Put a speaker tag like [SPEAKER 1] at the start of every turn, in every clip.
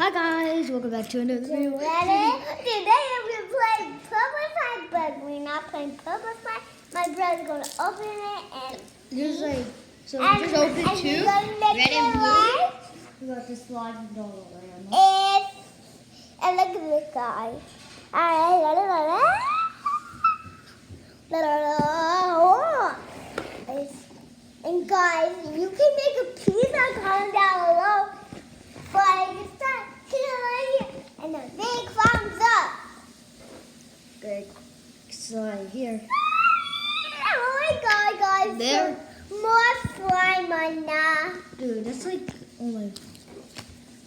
[SPEAKER 1] Hi guys, welcome back to another video.
[SPEAKER 2] Today we're playing Purple Fight, but we're not playing Purple Fight. My brother's gonna open it and
[SPEAKER 1] Just like, so
[SPEAKER 2] and,
[SPEAKER 1] we just opened
[SPEAKER 2] and
[SPEAKER 1] two,
[SPEAKER 2] we're gonna make
[SPEAKER 1] red and
[SPEAKER 2] it
[SPEAKER 1] blue.
[SPEAKER 2] light.
[SPEAKER 1] We got the slide doll around.
[SPEAKER 2] And look at this guy. And guys, you can make a pizza comment down below. But you start here and a big thumbs up.
[SPEAKER 1] Good slide here.
[SPEAKER 2] Oh my god, guys.
[SPEAKER 1] There.
[SPEAKER 2] More slime on now.
[SPEAKER 1] Dude, that's like, oh my.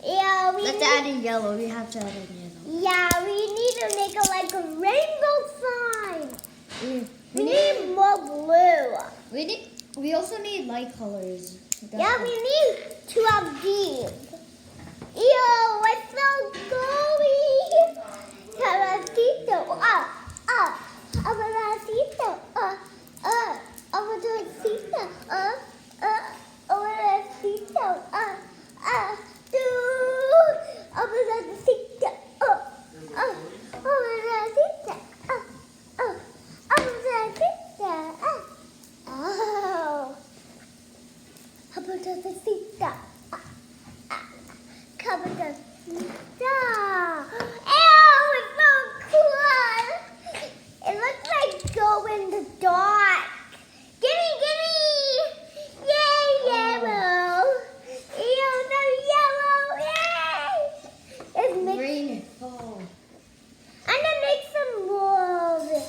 [SPEAKER 2] Yeah, we
[SPEAKER 1] Let's
[SPEAKER 2] need,
[SPEAKER 1] add in yellow. We have to add in yellow.
[SPEAKER 2] yeah, we need to make it like a rainbow slime. We need more blue.
[SPEAKER 1] We also need light colors.
[SPEAKER 2] Yeah, we need two of these. Ew, it's so gooey. Cabacito, Cabacito, Cabacito, Ew, it's so cool. It looks like glow in the dark. Gimme! Yay, yellow! Ew, no yellow! Yay! Let's mix.
[SPEAKER 1] Green. Oh.
[SPEAKER 2] I'm gonna make some more of it.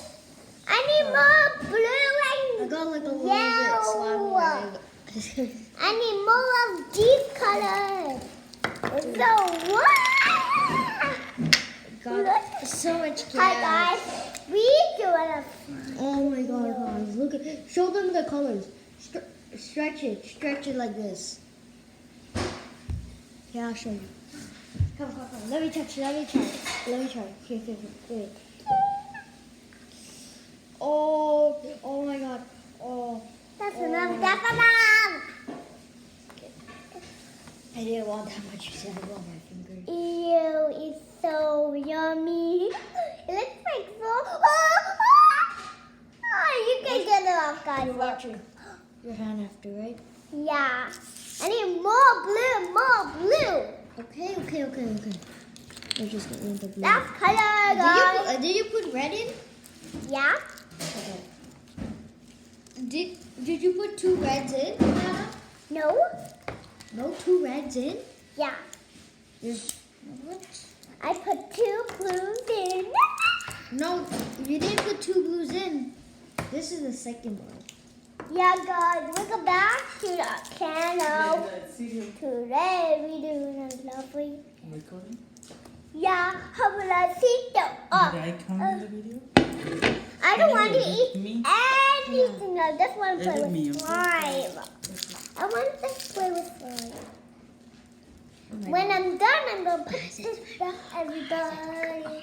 [SPEAKER 2] I need more blue
[SPEAKER 1] I
[SPEAKER 2] and
[SPEAKER 1] got like a little
[SPEAKER 2] yellow.
[SPEAKER 1] bit slime.
[SPEAKER 2] I need more of these colors. It's so
[SPEAKER 1] Got so much gas.
[SPEAKER 2] Hi guys, we doing a
[SPEAKER 1] Oh my god, guys, look at show them the colors. Stretch it like this. Yeah, I'll show you. Come. Let me touch it. Let me try. Here. Oh my god. Oh.
[SPEAKER 2] That's enough. That's enough.
[SPEAKER 1] I didn't want that much. You said I want my finger.
[SPEAKER 2] Ew, it's so yummy. It looks like so. Oh, you can get it off, guys.
[SPEAKER 1] You're watching your hand after, right?
[SPEAKER 2] Yeah. I need more blue.
[SPEAKER 1] Okay. We're just getting the blue.
[SPEAKER 2] That's color, guys.
[SPEAKER 1] Did you put red in?
[SPEAKER 2] Yeah.
[SPEAKER 1] Okay. Did you put two reds in, Nana?
[SPEAKER 2] No.
[SPEAKER 1] No, two reds in?
[SPEAKER 2] Yeah.
[SPEAKER 1] What?
[SPEAKER 2] I put two blues in.
[SPEAKER 1] No, you didn't put two blues in. This is the second one.
[SPEAKER 2] Yeah, guys, welcome back to the channel. Today we doing a lovely.
[SPEAKER 3] Recording?
[SPEAKER 2] Yeah, Cabacito.
[SPEAKER 3] Did I come in the video?
[SPEAKER 2] I don't want to
[SPEAKER 3] With
[SPEAKER 2] eat
[SPEAKER 3] me?
[SPEAKER 2] anything. I just want to play
[SPEAKER 3] With me,
[SPEAKER 2] with
[SPEAKER 3] okay?
[SPEAKER 2] slime. I want to just play with slime.
[SPEAKER 1] Oh my
[SPEAKER 2] When
[SPEAKER 1] God.
[SPEAKER 2] I'm done, I'm going to put this back, everybody.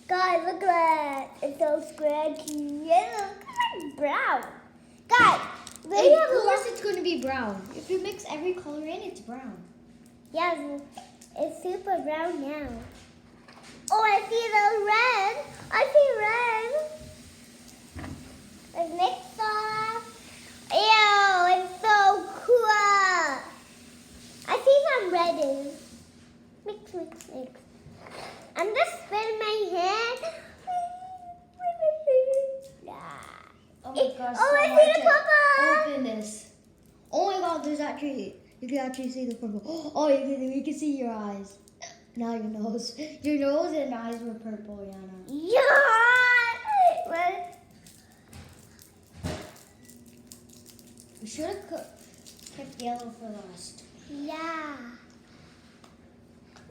[SPEAKER 2] Guys, look at that. It's so scratchy. It looks like brown. Guys, we
[SPEAKER 1] Of
[SPEAKER 2] have a
[SPEAKER 1] course
[SPEAKER 2] lot.
[SPEAKER 1] it's going to be brown. If you mix every color in, it's brown.
[SPEAKER 2] Yes, it's super brown now. Oh, I see the red. I see red. Let's mix off. Ew, it's so cool. I see some red in. Mix. I'm just spinning my hand.
[SPEAKER 1] Oh my gosh,
[SPEAKER 2] Oh,
[SPEAKER 1] so
[SPEAKER 2] I see
[SPEAKER 1] hard
[SPEAKER 2] the
[SPEAKER 1] to
[SPEAKER 2] purple.
[SPEAKER 1] open this. Oh my god, you can actually see the purple. Oh, you can see your eyes. Now your nose. Your nose and eyes were purple, Yana.
[SPEAKER 2] Yeah. Well,
[SPEAKER 1] We should have kept yellow for last.
[SPEAKER 2] yeah.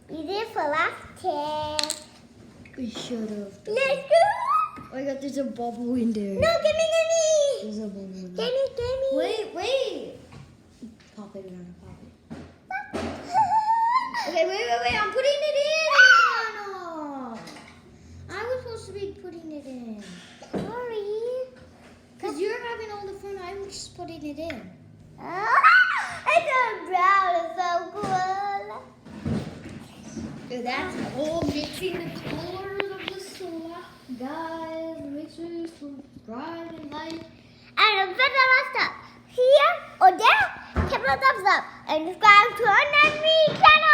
[SPEAKER 2] We did for last test.
[SPEAKER 1] We should have.
[SPEAKER 2] Let's go.
[SPEAKER 1] Oh my god, there's a bubble in there.
[SPEAKER 2] No, gimme.
[SPEAKER 1] There's a bubble in there.
[SPEAKER 2] Gimme.
[SPEAKER 1] Wait. Pop it, Yana, pop it. Okay, wait. I'm putting it in. Yana. I was supposed to be putting it in.
[SPEAKER 2] Sorry.
[SPEAKER 1] Because you're having all the fun, I'm just putting it in.
[SPEAKER 2] It's so brown. It's so cool.
[SPEAKER 1] So that's all mixing the colors of the soda. Guys, make sure you subscribe and like.
[SPEAKER 2] And if it's up here or there, give it a thumbs up and subscribe to our Nanny channel.